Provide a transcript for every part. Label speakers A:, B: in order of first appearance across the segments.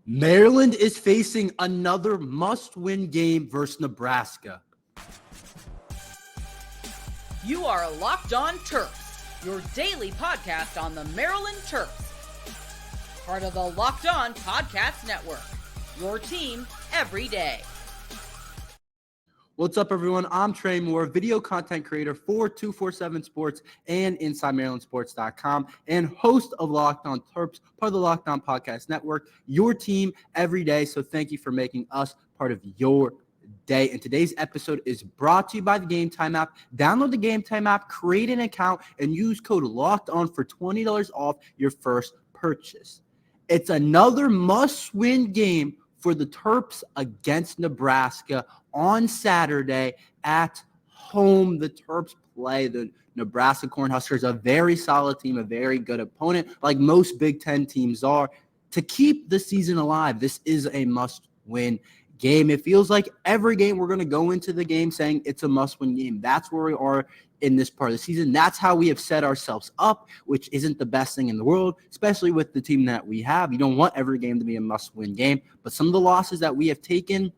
A: Maryland is facing another must-win game versus Nebraska.
B: You are Locked On Terps, your daily podcast on the Maryland Terps. Part of the Locked On Podcast Network, your team every day.
A: What's up, everyone? I'm Tre Moore, video content creator for 247 Sports and InsideMarylandSports.com, and host of Locked On Terps, part of the Locked On Podcast Network, your team every day. So thank you for making us part of your day. And today's episode is brought to you by the Gametime app. Download the Gametime app, create an account, and use code LOCKEDON for $20 off your first purchase. It's another must-win game for the Terps against Nebraska on Saturday at home. The Terps play the Nebraska Cornhuskers, a very solid team, a very good opponent, like most Big Ten teams are. To keep the season alive, this is a must-win game. It feels like every game we're going to go into the game saying it's a must-win game. That's where we are in this part of the season. That's how we have set ourselves up, which isn't the best thing in the world, especially with the team that we have. You don't want every game to be a must-win game, but some of the losses that we have taken,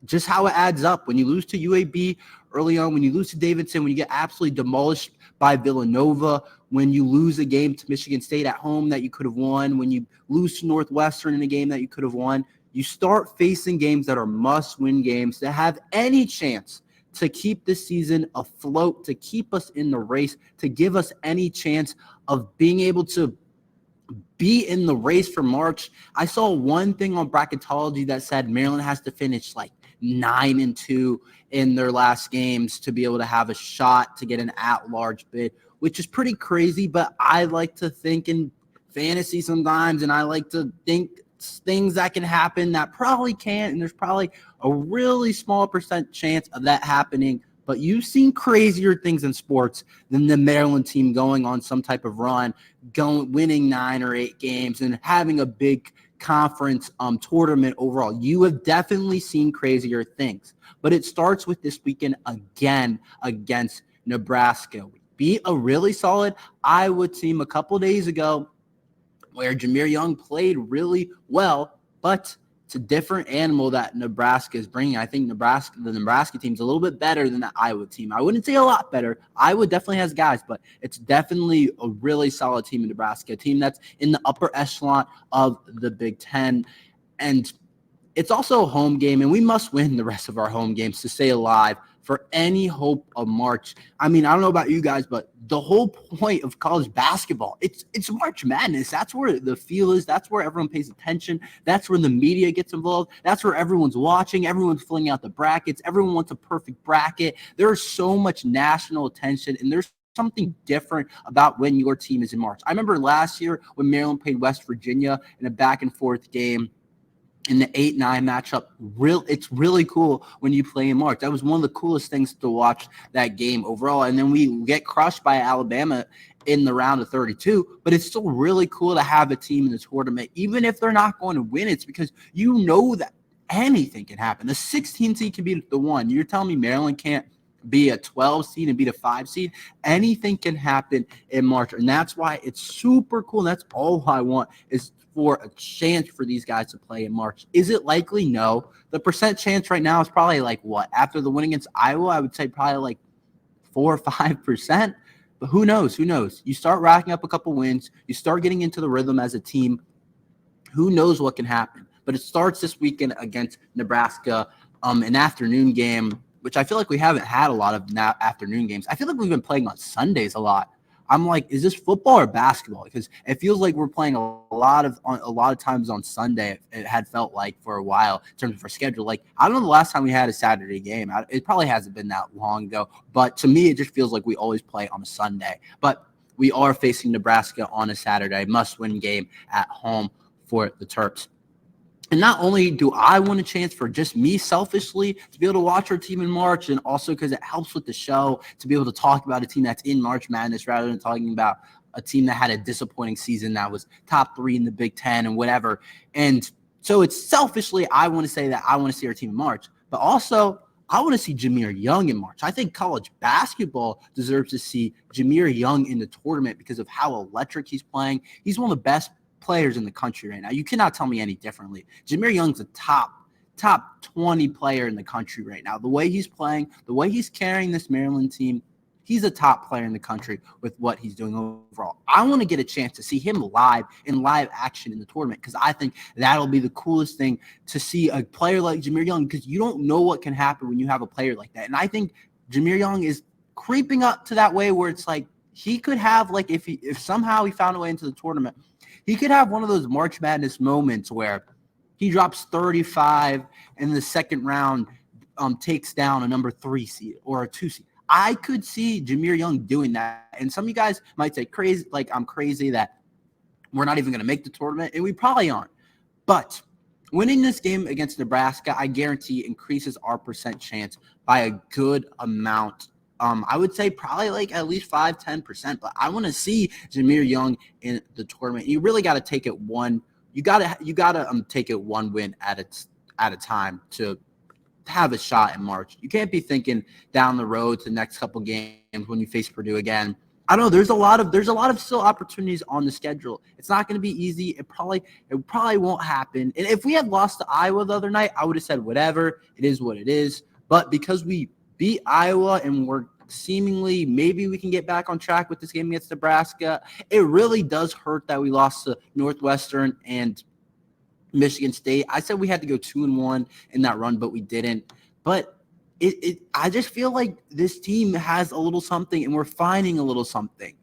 A: just how it adds up. When you lose to UAB early on, when you lose to Davidson, when you get absolutely demolished by Villanova, when you lose a game to Michigan State at home that you could have won, when you lose to Northwestern in a game that you could have won, you start facing games that are must-win games to have any chance to keep this season afloat, to keep us in the race, to give us any chance of being able to be in the race for March. I saw one thing on bracketology that said Maryland has to finish like 9-2 in their last games to be able to have a shot to get an at-large bid, which is pretty crazy, but I like to think in fantasy sometimes, and I like to think things that can happen that probably can't, and there's probably a really small % chance of that happening. But you've seen crazier things in sports than the Maryland team going on some type of run, winning 9 or 8 games and having a big conference tournament overall. You have definitely seen crazier things. But it starts with this weekend again against Nebraska. We beat a really solid Iowa team a couple days ago where Jameer Young played really well, but it's a different animal that Nebraska is bringing. I think the Nebraska team is a little bit better than the Iowa team. I wouldn't say a lot better. Iowa definitely has guys, but it's definitely a really solid team in Nebraska, a team that's in the upper echelon of the Big Ten. And it's also a home game, and we must win the rest of our home games to stay alive for any hope of March. I mean, I don't know about you guys, but the whole point of college basketball, it's March Madness. That's where the feel is. That's where everyone pays attention. That's where the media gets involved. That's where everyone's watching. Everyone's filling out the brackets. Everyone wants a perfect bracket. There's so much national attention, and there's something different about when your team is in March. I remember last year when Maryland played West Virginia in a back-and-forth game, in the 8-9 matchup. It's really cool when you play in March. That was one of the coolest things to watch that game overall. And then we get crushed by Alabama in the round of 32, but it's still really cool to have a team in the tournament, even if they're not going to win. It's because you know that anything can happen. The 16 seed can be the 1. You're telling me Maryland can't be a 12 seed and beat a 5 seed? Anything can happen in March, and that's why it's super cool. And that's all I want is for a chance for these guys to play in March. Is it likely? No. The % chance right now is probably like what? After the win against Iowa, I would say probably like 4 or 5%. But who knows? Who knows? You start racking up a couple wins. You start getting into the rhythm as a team. Who knows what can happen? But it starts this weekend against Nebraska, an afternoon game, which I feel like we haven't had a lot of afternoon games. I feel like we've been playing on Sundays a lot. I'm like, is this football or basketball? Because it feels like we're playing a lot of times on Sunday. It had felt like for a while in terms of our schedule. Like, I don't know the last time we had a Saturday game. It probably hasn't been that long ago. But to me, it just feels like we always play on a Sunday. But we are facing Nebraska on a Saturday, must-win game at home for the Terps. And not only do I want a chance for just me selfishly to be able to watch our team in March, and also because it helps with the show to be able to talk about a team that's in March Madness rather than talking about a team that had a disappointing season that was top 3 in the Big Ten and whatever. And so it's selfishly, I want to say that I want to see our team in March. But also, I want to see Jameer Young in March. I think college basketball deserves to see Jameer Young in the tournament because of how electric he's playing. He's one of the best players in the country right now. You cannot tell me any differently. Jameer Young's a top 20 player in the country right now. The way he's playing, the way he's carrying this Maryland team, he's a top player in the country with what he's doing overall. I want to get a chance to see him live action in the tournament because I think that'll be the coolest thing to see a player like Jameer Young because you don't know what can happen when you have a player like that. And I think Jameer Young is creeping up to that way where it's like he could have, like, if somehow he found a way into the tournament, he could have one of those March Madness moments where he drops 35 in the second round, takes down a number 3 seed or a 2 seed. I could see Jameer Young doing that. And some of you guys might say crazy, like I'm crazy that we're not even going to make the tournament, and we probably aren't. But winning this game against Nebraska, I guarantee increases our percent chance by a good amount. I would say probably like at least 5-10%, but I want to see Jameer Young in the tournament. You really got to take it one. You gotta take it one win at a time to have a shot in March. You can't be thinking down the road to the next couple games when you face Purdue again. I don't know. There's a lot of still opportunities on the schedule. It's not going to be easy. It probably won't happen. And if we had lost to Iowa the other night, I would have said whatever. It is what it is. But because we beat Iowa and we're seemingly maybe we can get back on track with this game against Nebraska, it really does hurt that we lost to Northwestern and Michigan State. I said we had to go 2-1 in that run, but we didn't. But I just feel like this team has a little something, and we're finding a little something.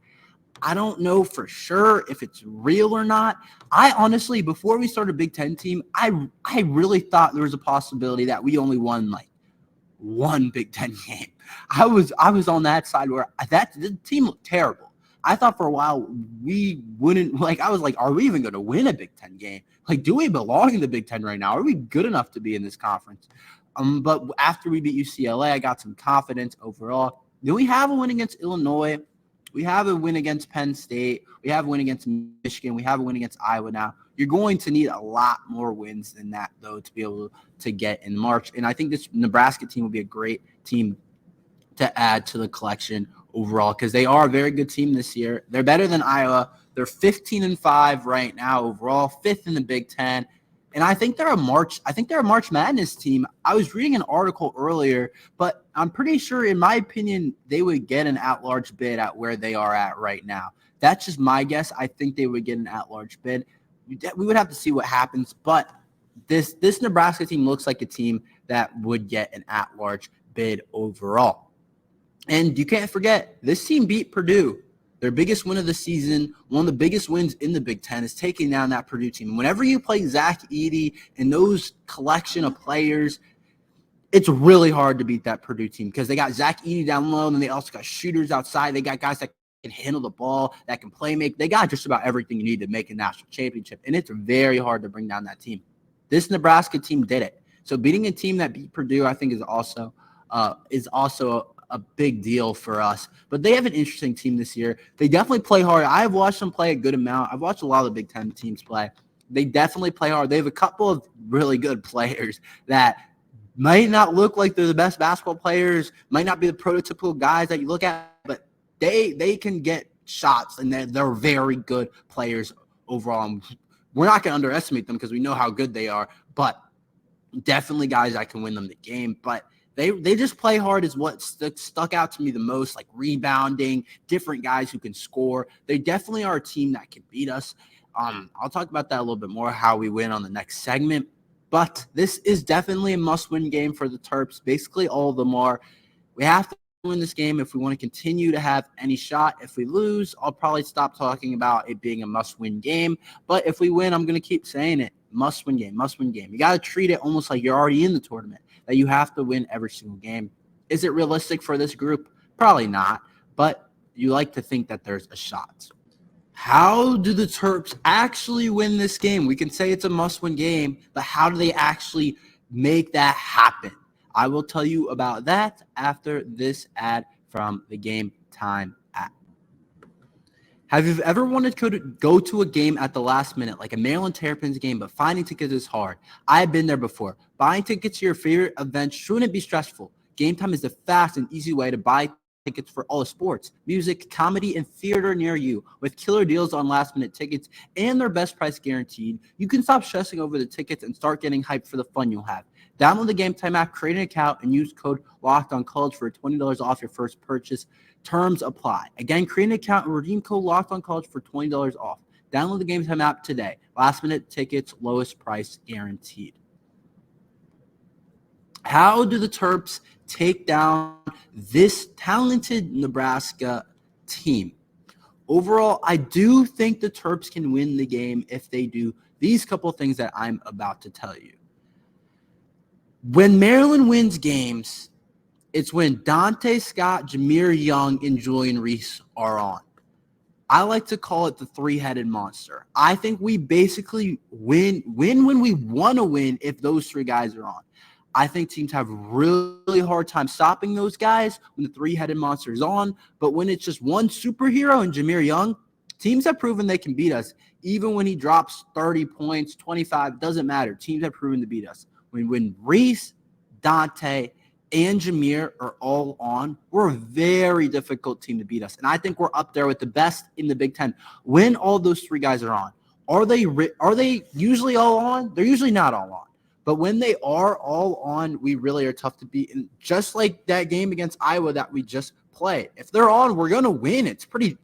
A: I don't know for sure if it's real or not. I honestly, before we started a Big Ten team, I really thought there was a possibility that we only won like one Big Ten game. I was on that side where the team looked terrible. I thought for a while we wouldn't, like, I was like, are we even going to win a Big Ten game? Like, do we belong in the Big Ten right now? Are we good enough to be in this conference? But after we beat UCLA, I got some confidence overall. Then we have a win against Illinois. We have a win against Penn State. We have a win against Michigan. We have a win against Iowa now. You're going to need a lot more wins than that, though, to be able to get in March. And I think this Nebraska team will be a great team to add to the collection overall because they are a very good team this year. They're better than Iowa. They're 15-5 right now overall, 5th in the Big Ten. And I think they're a March Madness team. I was reading an article earlier, but I'm pretty sure, in my opinion, they would get an at-large bid at where they are at right now. That's just my guess. I think they would get an at-large bid. We would have to see what happens, but this Nebraska team looks like a team that would get an at-large bid overall. And you can't forget, this team beat Purdue. Their biggest win of the season, one of the biggest wins in the Big Ten, is taking down that Purdue team. And whenever you play Zach Edey and those collection of players, it's really hard to beat that Purdue team because they got Zach Edey down low, and then they also got shooters outside. They got guys that can handle the ball, that can play make. They got just about everything you need to make a national championship, and it's very hard to bring down that team. This Nebraska team did it. So beating a team that beat Purdue, I think, is also a big deal for us. But they have an interesting team this year. They definitely play hard. I've watched them play a good amount. I've watched a lot of the Big Ten teams play. They definitely play hard. They have a couple of really good players that might not look like they're the best basketball players, might not be the prototypical guys that you look at, but they can get shots, and they're very good players overall. We're not going to underestimate them because we know how good they are, but definitely guys that can win them the game. But they just play hard is what stuck out to me the most, like rebounding, different guys who can score. They definitely are a team that can beat us. I'll talk about that a little bit more, how we win on the next segment. But this is definitely a must-win game for the Terps. Basically, all of them are. We have to win this game if we want to continue to have any shot. If we lose, I'll probably stop talking about it being a must-win game. But if we win, I'm going to keep saying it. Must-win game, must-win game. You got to treat it almost like you're already in the tournament, that you have to win every single game. Is it realistic for this group? Probably not, but you like to think that there's a shot. How do the Terps actually win this game? We can say it's a must-win game, but how do they actually make that happen? I will tell you about that after this ad from the Gametime app. Have you ever wanted to go to a game at the last minute, like a Maryland Terrapins game, but finding tickets is hard? I've been there before. Buying tickets to your favorite event shouldn't be stressful. Gametime is the fast and easy way to buy tickets for all the sports, music, comedy, and theater near you. With killer deals on last-minute tickets and their best price guaranteed, you can stop stressing over the tickets and start getting hyped for the fun you'll have. Download the Gametime app, create an account, and use code LOCKEDONCollege for $20 off your first purchase. Terms apply. Again, create an account and redeem code LOCKEDONCollege for $20 off. Download the Gametime app today. Last-minute tickets, lowest price guaranteed. How do the Terps take down this talented Nebraska team? Overall, I do think the Terps can win the game if they do these couple of things that I'm about to tell you. When Maryland wins games, it's when Dante Scott, Jameer Young, and Julian Reese are on. I like to call it the three-headed monster. I think we basically win when we want to win if those three guys are on. I think teams have really hard time stopping those guys when the three-headed monster is on. But when it's just one superhero and Jameer Young, teams have proven they can beat us. Even when he drops 30 points, 25, doesn't matter. Teams have proven to beat us. When Reese, Dante, and Jameer are all on, we're a very difficult team to beat us. And I think we're up there with the best in the Big Ten when all those three guys are on. Are they usually all on? They're usually not all on. But when they are all on, we really are tough to beat. And just like that game against Iowa that we just played, if they're on, we're going to win. It's pretty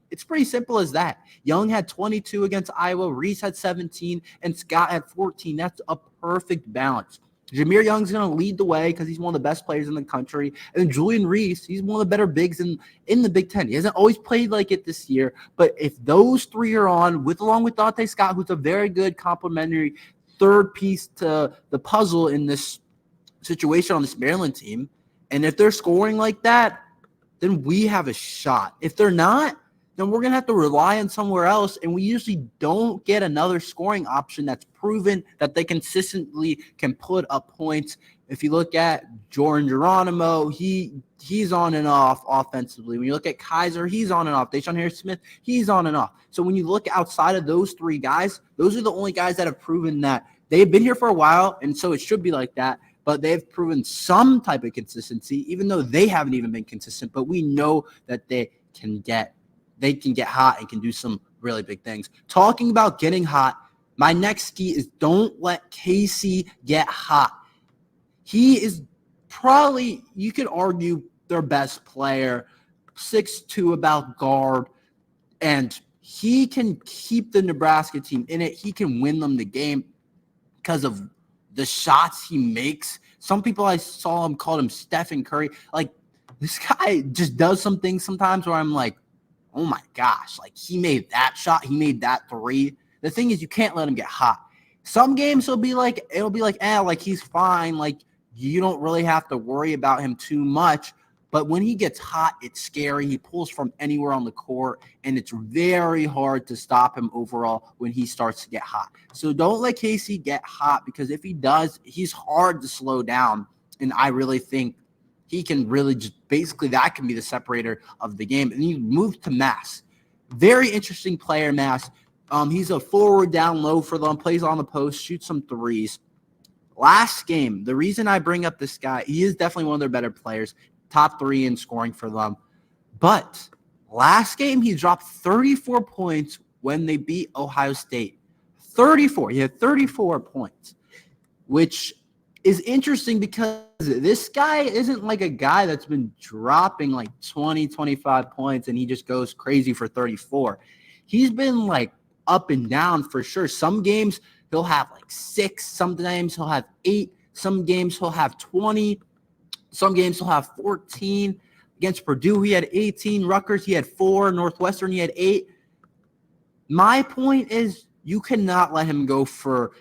A: simple as that. Young had 22 against Iowa, Reese had 17, and Scott had 14. That's a perfect balance. Jameer Young's going to lead the way because he's one of the best players in the country. And Julian Reese, he's one of the better bigs in the Big Ten. He hasn't always played like it this year. But if those three are on, along with Dante Scott, who's a very good complementary third piece to the puzzle in this situation on this Maryland team, and if they're scoring like that, then we have a shot. If they're not, then we're going to have to rely on somewhere else, and we usually don't get another scoring option that's proven that they consistently can put up points. If you look at Jordan Geronimo, he's on and off offensively. When you look at Kaiser, he's on and off. Deshaun Harris-Smith, he's on and off. So when you look outside of those three guys, those are the only guys that have proven that they've been here for a while, and so it should be like that. But they've proven some type of consistency, even though they haven't even been consistent. But we know that they can get hot and can do some really big things. Talking about getting hot, my next key is don't let Casey get hot. He is probably, you could argue, their best player, 6'2", about guard, and he can keep the Nebraska team in it. He can win them the game because of the shots he makes. Some people I saw him called him Stephen Curry. Like, this guy just does some things sometimes where I'm like, oh my gosh, like he made that shot, he made that three. The thing is, you can't let him get hot. Some games it'll be like he's fine, like you don't really have to worry about him too much. But when he gets hot, it's scary. He pulls from anywhere on the court, and it's very hard to stop him overall when he starts to get hot. So don't let Casey get hot, because if he does, he's hard to slow down. And I really think he can really just basically that can be the separator of the game. And you move to Mass. Very interesting player, Mass. He's a forward down low for them, plays on the post, shoots some threes. Last game, the reason I bring up this guy, he is definitely one of their better players, top 3 in scoring for them. But last game, he dropped 34 points when they beat Ohio State. 34. He had 34 points, which is interesting because this guy isn't like a guy that's been dropping like 20, 25 points and he just goes crazy for 34. He's been like up and down for sure. Some games he'll have like 6, sometimes he'll have 8, some games he'll have 20, some games he'll have 14. Against Purdue, he had 18. Rutgers, he had 4. Northwestern, he had 8. My point is you cannot let him go for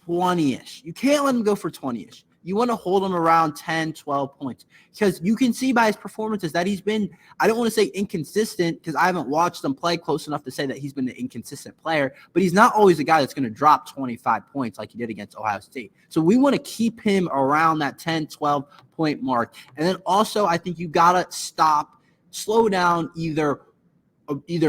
A: 20-ish. You can't let him go for 20-ish. You want to hold him around 10, 12 points because you can see by his performances that he's been, I don't want to say inconsistent because I haven't watched him play close enough to say that he's been an inconsistent player, but he's not always a guy that's going to drop 25 points like he did against Ohio State. So we want to keep him around that 10, 12 point mark. And then also I think you got to slow down either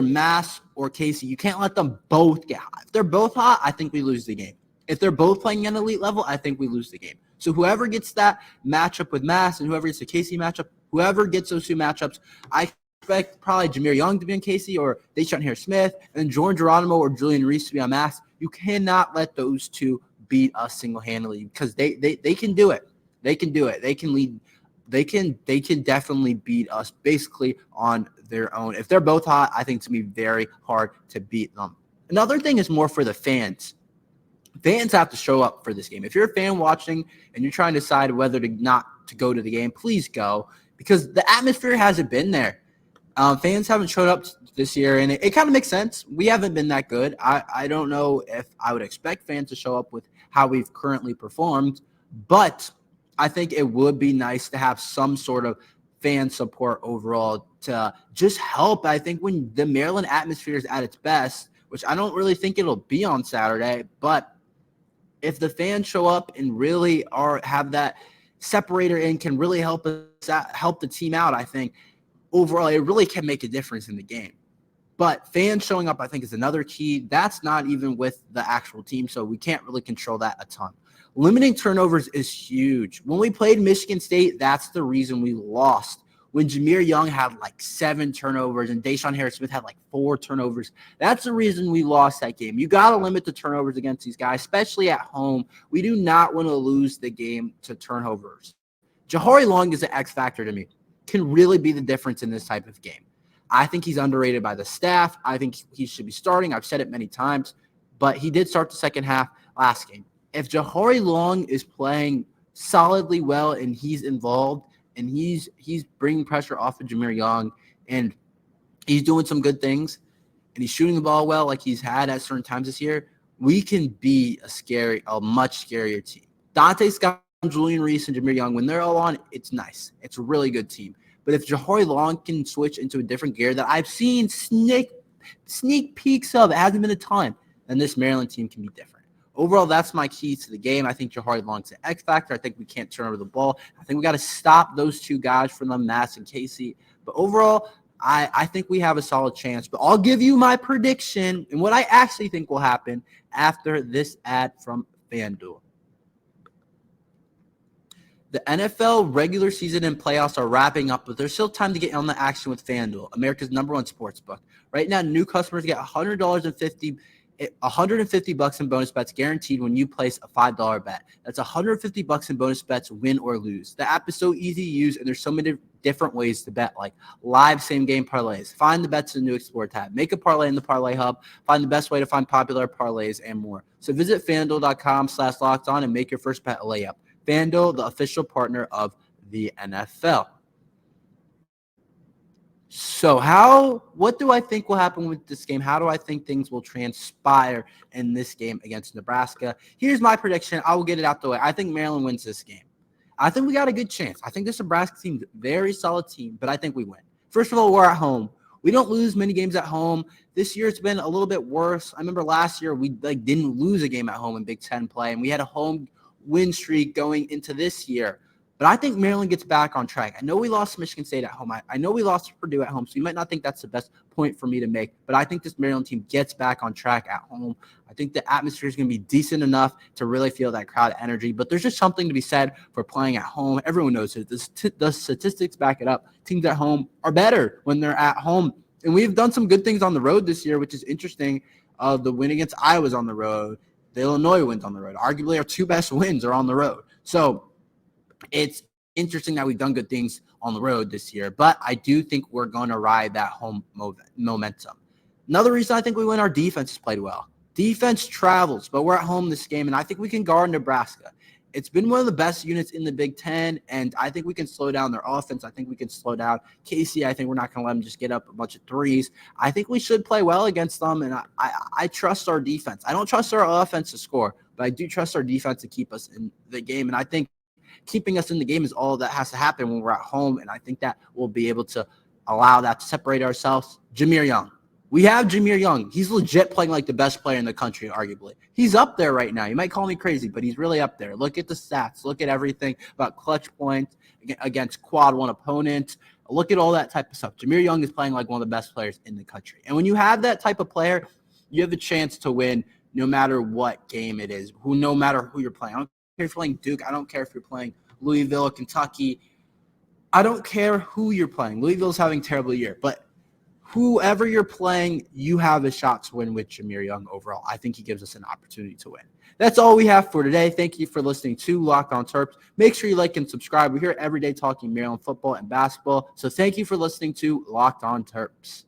A: Mass or Casey. You can't let them both get hot. If they're both hot, I think we lose the game. If they're both playing at an elite level, I think we lose the game. So whoever gets that matchup with Mass and whoever gets the Casey matchup, Whoever gets those two matchups, I expect probably Jameer Young to be on Casey or Deshaun Harris-Smith, and then Jordan Geronimo or Julian Reese to be on Max. You cannot let those two beat us single-handedly because they can do it. They can do it. They can lead. They can definitely beat us basically on their own. If they're both hot, I think it's going to be very hard to beat them. Another thing is more for the fans. Fans have to show up for this game. If you're a fan watching and you're trying to decide whether to not to go to the game, please go because the atmosphere hasn't been there. Fans haven't showed up this year, and it kind of makes sense. We haven't been that good. I don't know if I would expect fans to show up with how we've currently performed, but I think it would be nice to have some sort of fan support overall to just help. I think when the Maryland atmosphere is at its best, which I don't really think it'll be on Saturday, but if the fans show up and really have that separator and can really help the team out, I think overall it really can make a difference in the game. But fans showing up, I think, is another key. That's not even with the actual team, so we can't really control that a ton. Limiting turnovers is huge. When we played Michigan State, that's the reason we lost. When Jameer Young had like 7 turnovers and Deshaun Harris-Smith had like 4 turnovers, that's the reason we lost that game. You got to limit the turnovers against these guys, especially at home. We do not want to lose the game to turnovers. Jahari Long is an X factor to me. Can really be the difference in this type of game. I think he's underrated by the staff. I think he should be starting. I've said it many times, but he did start the second half last game. If Jahari Long is playing solidly well and he's involved and he's bringing pressure off of Jameer Young and he's doing some good things and he's shooting the ball well like he's had at certain times this year, we can be a much scarier team. Dante Scott, Julian Reese, and Jameer Young, when they're all on, it's nice. It's a really good team. But if Jahari Long can switch into a different gear that I've seen sneak peeks of, it hasn't been a ton, then this Maryland team can be different. Overall, that's my keys to the game. I think Jahari Long's an X factor. I think we can't turn over the ball. I think we got to stop those two guys from them, Mass and Casey. But overall, I think we have a solid chance. But I'll give you my prediction and what I actually think will happen after this ad from FanDuel. The NFL regular season and playoffs are wrapping up, but there's still time to get on the action with FanDuel, America's #1 sports book. Right now, new customers get $150 in bonus bets guaranteed when you place a $5 bet. That's $150 in bonus bets, win or lose. The app is so easy to use, and there's so many different ways to bet, like live same-game parlays. Find the bets in the new Explore tab. Make a parlay in the Parlay Hub. Find the best way to find popular parlays and more. So visit FanDuel.com/lockedon and make your first bet a layup. FanDuel, the official partner of the NFL. So what do I think will happen with this game? How do I think things will transpire in this game against Nebraska? Here's my prediction. I will get it out the way. I think Maryland wins this game. I think we got a good chance. I think this Nebraska team is a very solid team, but I think we win. First of all, we're at home. We don't lose many games at home. This year it's been a little bit worse. I remember last year we didn't lose a game at home in Big Ten play, and we had a home win streak going into this year. But I think Maryland gets back on track. I know we lost to Michigan State at home. I know we lost to Purdue at home, so you might not think that's the best point for me to make. But I think this Maryland team gets back on track at home. I think the atmosphere is going to be decent enough to really feel that crowd energy. But there's just something to be said for playing at home. Everyone knows it. The statistics back it up. Teams at home are better when they're at home. And we've done some good things on the road this year, which is interesting. The win against Iowa's on the road. The Illinois wins on the road. Arguably, our 2 best wins are on the road. So it's interesting that we've done good things on the road this year, but I do think we're going to ride that home momentum. Another reason I think we win, our defense has played well. Defense travels, but we're at home this game, and I think we can guard Nebraska. It's been one of the best units in the Big Ten, and I think we can slow down their offense. I think we can slow down Casey. I think we're not going to let them just get up a bunch of threes. I think we should play well against them, and I trust our defense. I don't trust our offense to score, but I do trust our defense to keep us in the game, and I think keeping us in the game is all that has to happen when we're at home, and I think that we'll be able to allow that to separate ourselves. Jameer Young. We have Jameer Young. He's legit playing like the best player in the country, arguably. He's up there right now. You might call me crazy, but he's really up there. Look at the stats. Look at everything about clutch points against quad one opponents. Look at all that type of stuff. Jameer Young is playing like one of the best players in the country. And when you have that type of player, you have a chance to win no matter what game it is, no matter who you're playing. I don't care if you're playing Duke. I don't care if you're playing Louisville, Kentucky. I don't care who you're playing. Louisville's having a terrible year, but whoever you're playing, you have a shot to win with Jahmir Young overall. I think he gives us an opportunity to win. That's all we have for today. Thank you for listening to Locked On Terps. Make sure you like and subscribe. We're here every day talking Maryland football and basketball. So thank you for listening to Locked On Terps.